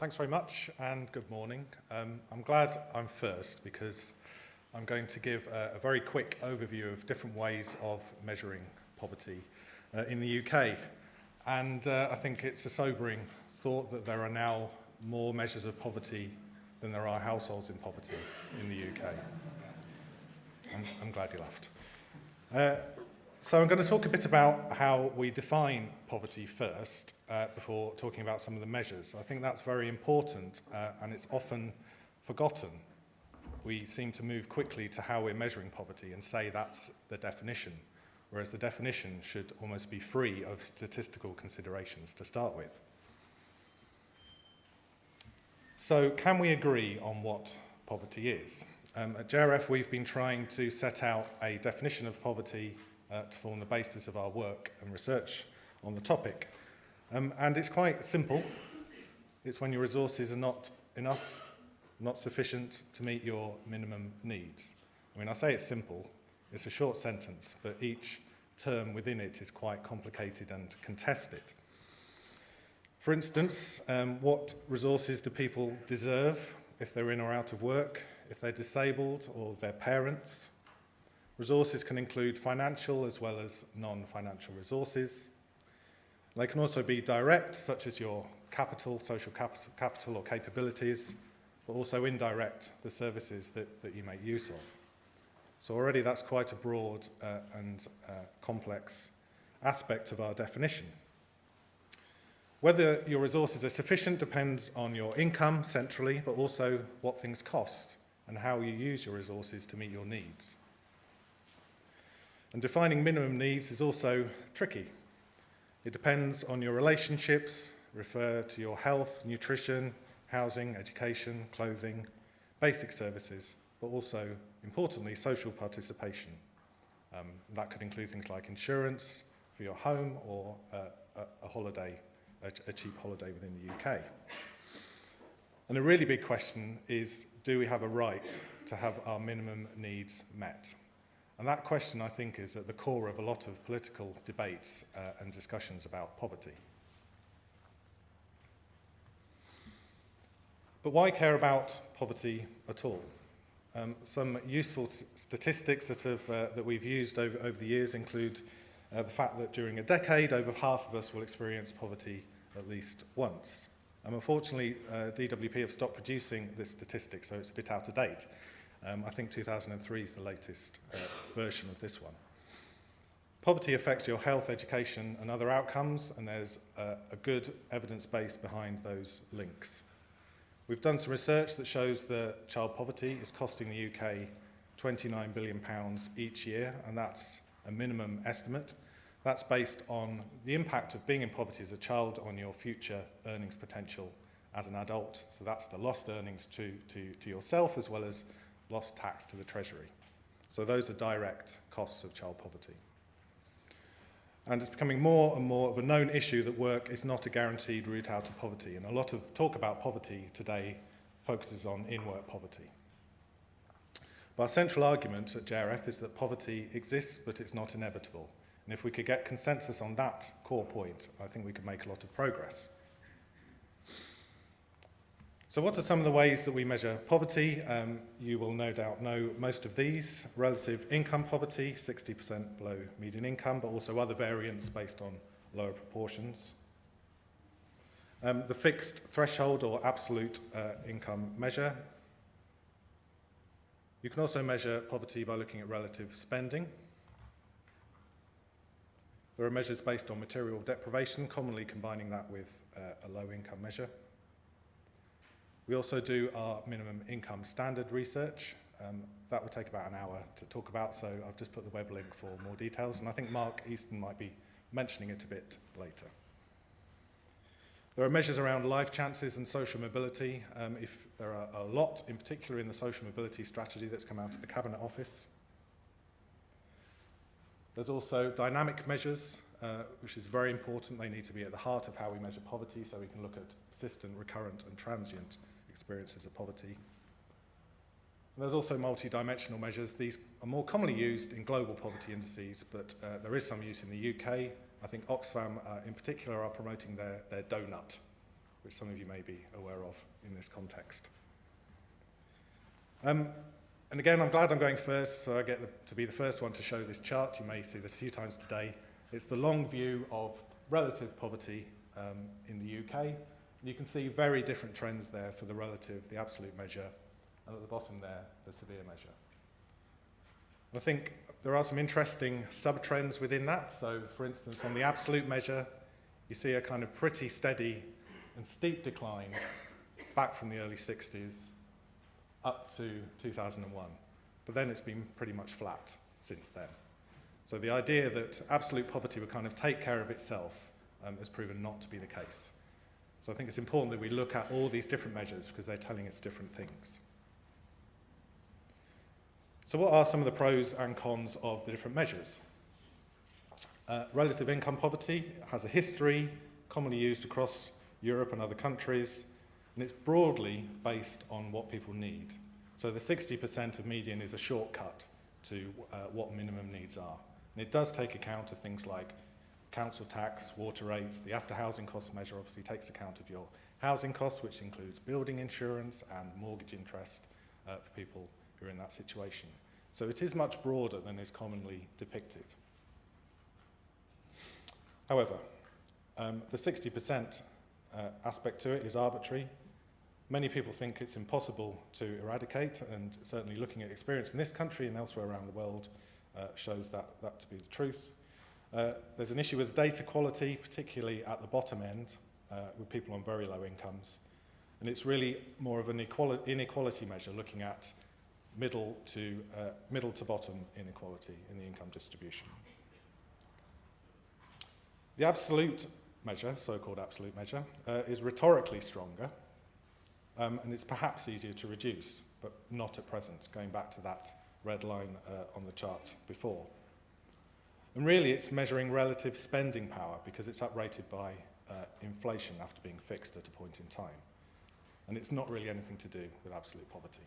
Thanks very much and good morning. I'm glad I'm first because I'm going to give a very quick overview of different ways of measuring poverty in the UK. And I think it's a sobering thought that there are now more measures of poverty than there are households in poverty in the UK. I'm glad you laughed. So I'm going to talk a bit about how we define poverty first before talking about some of the measures. I think that's very important and it's often forgotten. We seem to move quickly to how we're measuring poverty and say that's the definition, whereas the definition should almost be free of statistical considerations to start with. So can we agree on what poverty is? At JRF we've been trying to set out a definition of poverty to form the basis of our work and research on the topic. And it's quite simple. It's when your resources are not enough, not sufficient to meet your minimum needs. I mean, I say it's simple, it's a short sentence, but each term within it is quite complicated and contested. For instance, what resources do people deserve if they're in or out of work, if they're disabled or their parents? Resources can include financial as well as non-financial resources. They can also be direct, such as your capital, social capital or capabilities, but also indirect, the services that you make use of. So already that's quite a broad and complex aspect of our definition. Whether your resources are sufficient depends on your income centrally, but also what things cost and how you use your resources to meet your needs. And defining minimum needs is also tricky. It depends on your relationships, refer to your health, nutrition, housing, education, clothing, basic services, but also, importantly, social participation. That could include things like insurance for your home or a holiday, a cheap holiday within the UK. And a really big question is, do we have a right to have our minimum needs met? And that question, I think, is at the core of a lot of political debates and discussions about poverty. But why care about poverty at all? Some useful statistics that we've used over the years include the fact that during a decade, over half of us will experience poverty at least once. Unfortunately, DWP have stopped producing this statistic, so it's a bit out of date. I think 2003 is the latest version of this one. Poverty affects your health, education and other outcomes, and there's a good evidence base behind those links. We've done some research that shows that child poverty is costing the UK £29 billion each year, and that's a minimum estimate. That's based on the impact of being in poverty as a child on your future earnings potential as an adult. So that's the lost earnings to yourself as well as lost tax to the Treasury. So those are direct costs of child poverty. And it's becoming more and more of a known issue that work is not a guaranteed route out of poverty. And a lot of talk about poverty today focuses on in-work poverty. But our central argument at JRF is that poverty exists, but it's not inevitable. And if we could get consensus on that core point, I think we could make a lot of progress. So what are some of the ways that we measure poverty? You will no doubt know most of these. Relative income poverty, 60% below median income, but also other variants based on lower proportions. The fixed threshold or absolute income measure. You can also measure poverty by looking at relative spending. There are measures based on material deprivation, commonly combining that with a low income measure. We also do our minimum income standard research. That will take about an hour to talk about, so I've just put the web link for more details, and I think Mark Easton might be mentioning it a bit later. There are measures around life chances and social mobility. If there are a lot, in particular in the social mobility strategy that's come out of the Cabinet Office. There's also dynamic measures, which is very important. They need to be at the heart of how we measure poverty, so we can look at persistent, recurrent and transient experiences of poverty. And there's also multi-dimensional measures. These are more commonly used in global poverty indices, but there is some use in the UK. I think Oxfam in particular are promoting their donut which some of you may be aware of in this context. And again, I'm glad I'm going first, so I get to be the first one to show this chart. You may see this a few times today. It's the long view of relative poverty in the UK. And you can see very different trends there for the relative, the absolute measure, and at the bottom there, the severe measure. I think there are some interesting sub-trends within that. So, for instance, on the absolute measure, you see a kind of pretty steady and steep decline back from the early 60s up to 2001. But then it's been pretty much flat since then. So the idea that absolute poverty would kind of take care of itself has proven not to be the case. So I think it's important that we look at all these different measures because they're telling us different things. So what are some of the pros and cons of the different measures? Relative income poverty has a history, commonly used across Europe and other countries, and it's broadly based on what people need. So the 60% of median is a shortcut to what minimum needs are. And it does take account of things like council tax, water rates. The after housing cost measure obviously takes account of your housing costs, which includes building insurance and mortgage interest for people who are in that situation. So it is much broader than is commonly depicted. However, the 60% aspect to it is arbitrary. Many people think it's impossible to eradicate, and certainly looking at experience in this country and elsewhere around the world shows that to be the truth. There's an issue with data quality, particularly at the bottom end, with people on very low incomes. And it's really more of an inequality measure, looking at middle to bottom inequality in the income distribution. The absolute measure, so-called absolute measure, is rhetorically stronger, and it's perhaps easier to reduce, but not at present, going back to that red line on the chart before. And really it's measuring relative spending power because it's uprated by inflation after being fixed at a point in time. And it's not really anything to do with absolute poverty.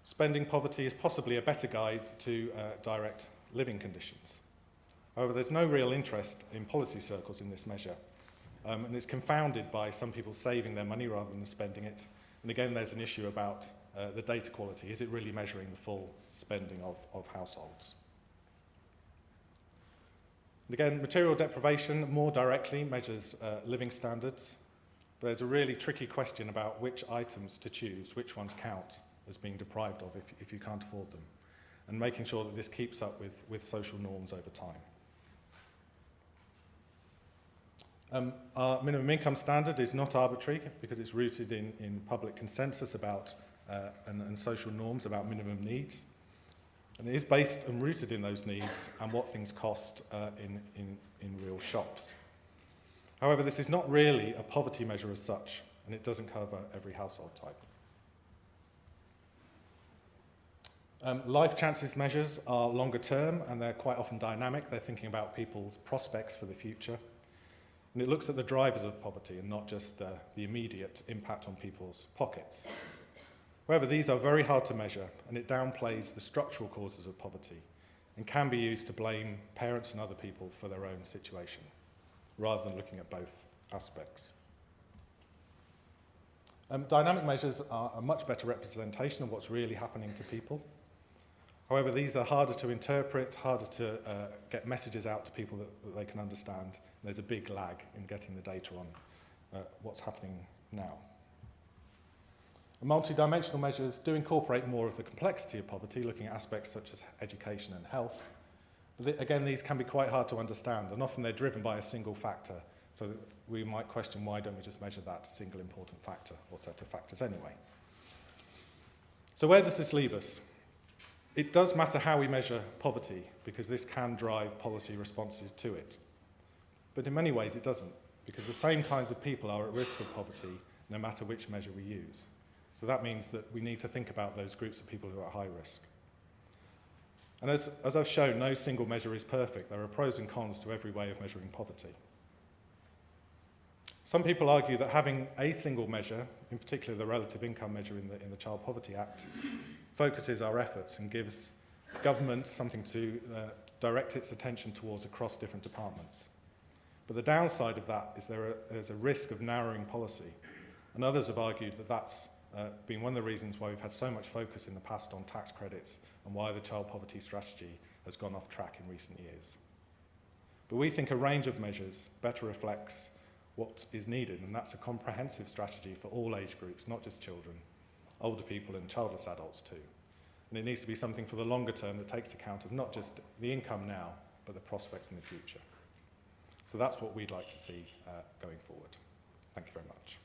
Spending poverty is possibly a better guide to direct living conditions. However, there's no real interest in policy circles in this measure, and it's confounded by some people saving their money rather than spending it. And again, there's an issue about the data quality. Is it really measuring the full spending of households? And again, material deprivation more directly measures living standards. But there's a really tricky question about which items to choose, which ones count as being deprived of if you can't afford them, and making sure that this keeps up with social norms over time. Our minimum income standard is not arbitrary because it's rooted in public consensus about and social norms about minimum needs. And it is based and rooted in those needs and what things cost in real shops. However, this is not really a poverty measure as such, and it doesn't cover every household type. Life chances measures are longer term and they're quite often dynamic. They're thinking about people's prospects for the future. And it looks at the drivers of poverty and not just the immediate impact on people's pockets. However, these are very hard to measure, and it downplays the structural causes of poverty and can be used to blame parents and other people for their own situation, rather than looking at both aspects. Dynamic measures are a much better representation of what's really happening to people. However, these are harder to interpret, harder to get messages out to people that they can understand. There's a big lag in getting the data on what's happening now. Multidimensional measures do incorporate more of the complexity of poverty, looking at aspects such as education and health. But again, these can be quite hard to understand, and often they're driven by a single factor. So that we might question, why don't we just measure that single important factor or set of factors anyway? So where does this leave us? It does matter how we measure poverty, because this can drive policy responses to it. But in many ways it doesn't, because the same kinds of people are at risk of poverty no matter which measure we use. So that means that we need to think about those groups of people who are at high risk. And as I've shown, no single measure is perfect. There are pros and cons to every way of measuring poverty. Some people argue that having a single measure, in particular the relative income measure in the Child Poverty Act, focuses our efforts and gives government something to direct its attention towards across different departments. But the downside of that is there's a risk of narrowing policy. And others have argued that that's been one of the reasons why we've had so much focus in the past on tax credits and why the child poverty strategy has gone off track in recent years. But we think a range of measures better reflects what is needed, and that's a comprehensive strategy for all age groups, not just children, older people and childless adults too. And it needs to be something for the longer term that takes account of not just the income now, but the prospects in the future. So that's what we'd like to see going forward. Thank you very much.